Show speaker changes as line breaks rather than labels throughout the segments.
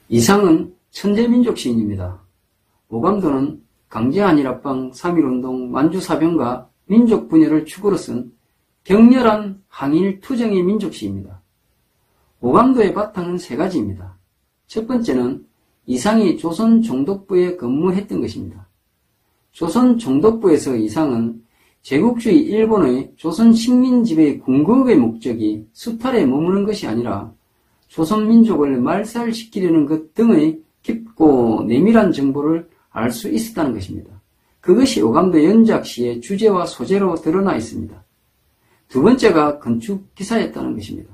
이상은 천재민족 시인입니다. 오감도는 강제한일합방, 3.1운동, 만주사변과 민족 분열을 축으로 쓴 격렬한 항일 투쟁의 민족시입니다. 오감도의 바탕은 세 가지입니다. 첫 번째는 이상이 조선 총독부에 근무했던 것입니다. 조선 총독부에서 이상은 제국주의 일본의 조선 식민지배의 궁극의 목적이 수탈에 머무는 것이 아니라 조선 민족을 말살시키려는 것 등의 깊고 내밀한 정보를 알 수 있었다는 것입니다. 그것이 오감도 연작시의 주제와 소재로 드러나 있습니다. 두 번째가 건축기사였다는 것입니다.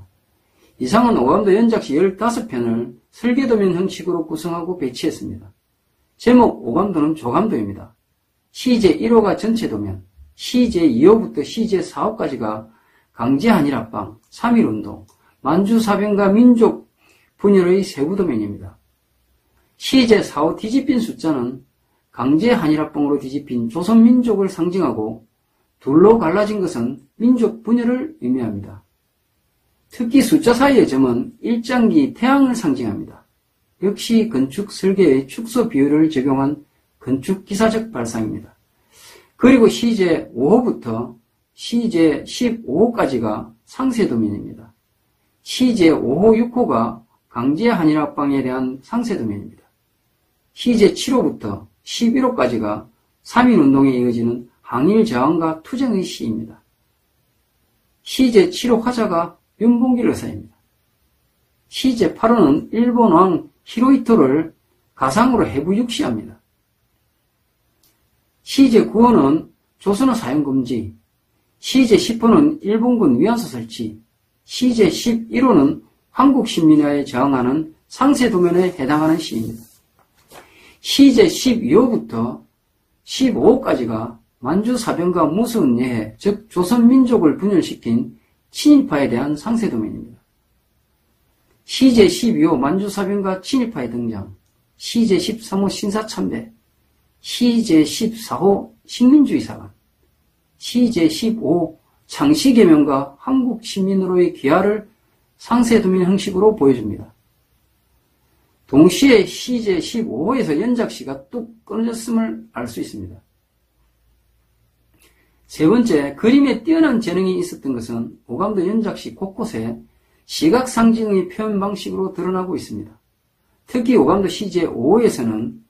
이상은 오감도 연작시 15편을 설계도면 형식으로 구성하고 배치했습니다. 제목 오감도는 조감도입니다. 시제 1호가 전체도면, 시제 2호부터 시제 4호까지가 강제한일합방, 3.1운동, 만주사변과 민족 분열의 세부도면입니다. 시제 4호 뒤집힌 숫자는 강제한일합방으로 뒤집힌 조선민족을 상징하고 둘로 갈라진 것은 민족 분열을 의미합니다. 특히 숫자 사이의 점은 일장기 태양을 상징합니다. 역시 건축 설계의 축소 비율을 적용한 건축 기사적 발상입니다. 그리고 시제 5호부터 시제 15호까지가 상세도면입니다. 시제 5호, 6호가 강제한일합방에 대한 상세도면입니다. 시제 7호부터 11호까지가 3.1운동에 이어지는 항일저항과 투쟁의 시입니다. 시제 7호 화자가 윤봉길 의사입니다. 시제 8호는 일본 왕 히로히토를 가상으로 해부육시합니다. 시제 9호는 조선어 사용금지, 시제 10호는 일본군 위안소 설치, 시제 11호는 한국신민화에 저항하는 상세도면에 해당하는 시입니다. 시제 12호부터 15호까지가 만주사변과 무수은예해, 즉 조선민족을 분열시킨 친일파에 대한 상세도면입니다. 시제 12호 만주사변과 친일파의 등장, 시제 13호 신사참배, 시제 14호 식민주의사관, 시제 15호 장시개명과 한국시민으로의 귀화를 상세도면 형식으로 보여줍니다. 동시에 시제 15호에서 연작시가 뚝 끊어졌음을 알 수 있습니다. 세 번째, 그림에 뛰어난 재능이 있었던 것은 오감도 연작시 곳곳에 시각 상징의 표현 방식으로 드러나고 있습니다. 특히 오감도 시제 5호에서는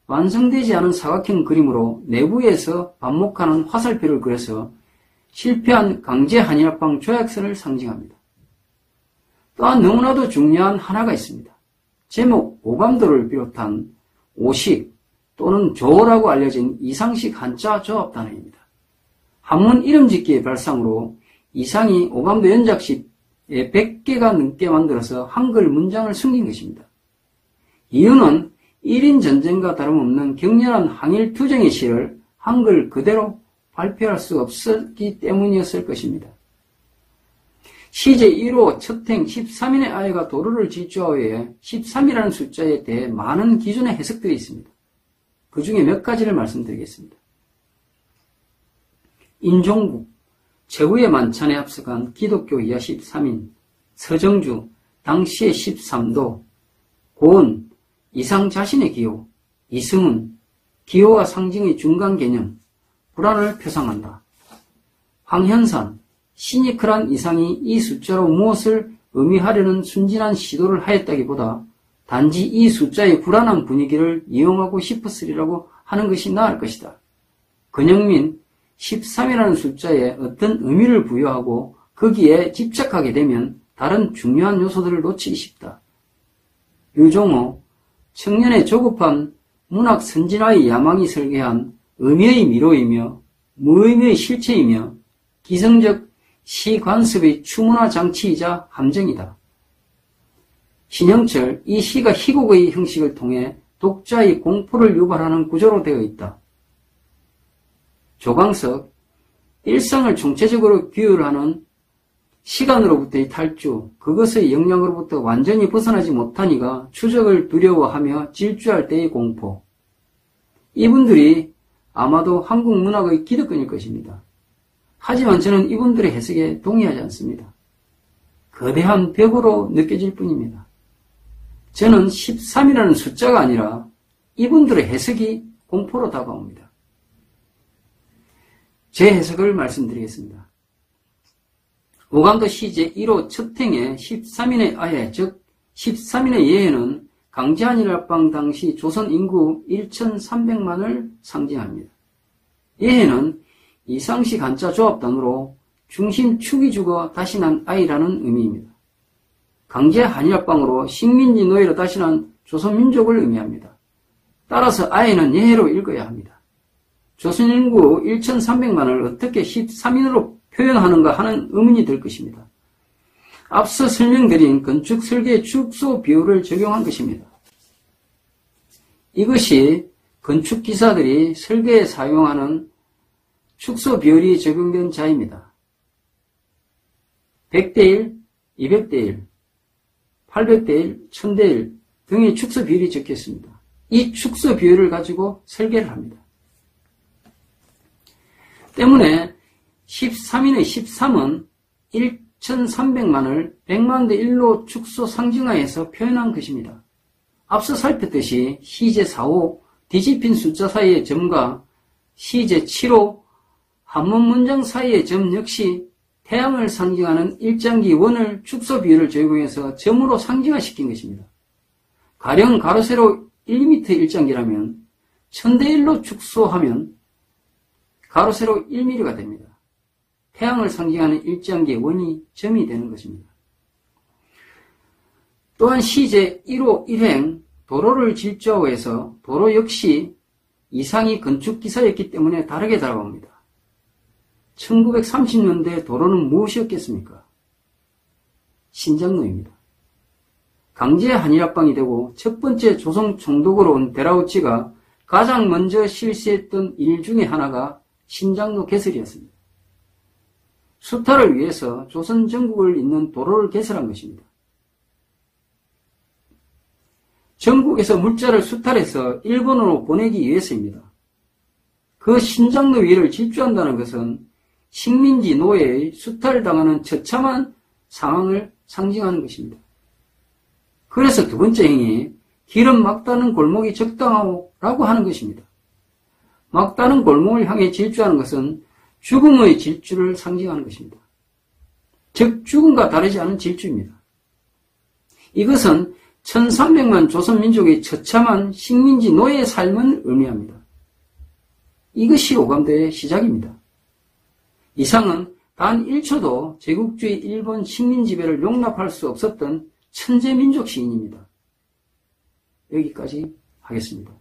완성되지 않은 사각형 그림으로 내부에서 반목하는 화살표를 그려서 실패한 강제한일합방 조약선을 상징합니다. 또한 너무나도 중요한 하나가 있습니다. 제목 오감도를 비롯한 오식 또는 조라고 알려진 이상식 한자 조합 단어입니다. 한문 이름 짓기의 발상으로 이상이 오감도 연작시에 100개가 넘게 만들어서 한글 문장을 숨긴 것입니다. 이유는 1인 전쟁과 다름없는 격렬한 항일 투쟁의 시를 한글 그대로 발표할 수 없었기 때문이었을 것입니다. 시제 1호 첫행 13인의 아이가 도로를 질주하여에 13이라는 숫자에 대해 많은 기존의 해석들이 있습니다. 그 중에 몇 가지를 말씀드리겠습니다. 인종국, 최후의 만찬에 합석한 기독교 이하 13인, 서정주, 당시의 13도, 고은, 이상 자신의 기호, 이승훈, 기호와 상징의 중간 개념, 불안을 표상한다. 황현산, 시니컬한 이상이 이 숫자로 무엇을 의미하려는 순진한 시도를 하였다기보다 단지 이 숫자의 불안한 분위기를 이용하고 싶었으리라고 하는 것이 나을 것이다. 근영민, 13이라는 숫자에 어떤 의미를 부여하고 거기에 집착하게 되면 다른 중요한 요소들을 놓치기 쉽다. 유종호, 청년의 조급한 문학 선진화의 야망이 설계한 의미의 미로이며 무의미의 실체이며 기성적 시관습의 추문화 장치이자 함정이다. 신영철, 이 시가 희곡의 형식을 통해 독자의 공포를 유발하는 구조로 되어 있다. 조광석, 일상을 총체적으로 규율하는 시간으로부터의 탈주, 그것의 영향으로부터 완전히 벗어나지 못하니가 추적을 두려워하며 질주할 때의 공포. 이분들이 아마도 한국 문학의 기득권일 것입니다. 하지만 저는 이분들의 해석에 동의하지 않습니다. 거대한 벽으로 느껴질 뿐입니다. 저는 13이라는 숫자가 아니라 이분들의 해석이 공포로 다가옵니다. 제 해석을 말씀드리겠습니다. 오감도 시제 1호 첫 행의 13인의 아해, 즉 13인의 예해는 강제 한일합방 당시 조선 인구 1,300만을 상징합니다. 예해는 이상식 한자 조합단으로 중심 축이 죽어 다시 난 아이라는 의미입니다. 강제 한일합방으로 식민지 노예로 다시 난 조선민족을 의미합니다. 따라서 아이는 예해로 읽어야 합니다. 조선 인구 1,300만을 어떻게 13인으로 표현하는가 하는 의문이 들 것입니다. 앞서 설명드린 건축 설계 축소 비율을 적용한 것입니다. 이것이 건축 기사들이 설계에 사용하는 축소 비율이 적용된 자입니다. 100대 1, 200대 1, 800대 1, 1000대 1 등의 축소 비율이 적혀 있습니다. 이 축소 비율을 가지고 설계를 합니다. 때문에 13인의 13은 1,300만을 100만 대 1로 축소 상징화해서 표현한 것입니다. 앞서 살폈듯이 시제 4호 뒤집힌 숫자 사이의 점과 시제 7호 한문 문장 사이의 점 역시 태양을 상징하는 일장기 원을 축소 비율을 적용해서 점으로 상징화시킨 것입니다. 가령 가로 세로 1m 일장기라면 1000대 1로 축소하면 가로 세로 1mm가 됩니다. 태양을 상징하는 일장기의 원이 점이 되는 것입니다. 또한 시제 1호 1행 도로를 질주하고 해서 도로 역시 이상이 건축기사였기 때문에 다르게 다가옵니다. 1930년대 도로는 무엇이었겠습니까? 신장로입니다. 강제 한일합방이 되고 첫 번째 조선 총독으로 온 데라우치가 가장 먼저 실시했던 일 중에 하나가 신장로 개설이었습니다. 수탈을 위해서 조선 전국을 잇는 도로를 개설한 것입니다. 전국에서 물자를 수탈해서 일본으로 보내기 위해서입니다. 그 신장로 위를 질주한다는 것은 식민지 노예의 수탈당하는 처참한 상황을 상징하는 것입니다. 그래서 두 번째 행위, 길은 막다른 골목이 적당하오라고 하는 것입니다. 막다른 골목을 향해 질주하는 것은 죽음의 질주를 상징하는 것입니다. 즉 죽음과 다르지 않은 질주입니다. 이것은 1300만 조선민족의 처참한 식민지 노예의 삶을 의미합니다. 이것이 오감도의 시작입니다. 이상은 단 1초도 제국주의 일본 식민지배를 용납할 수 없었던 천재민족 시인입니다. 여기까지 하겠습니다.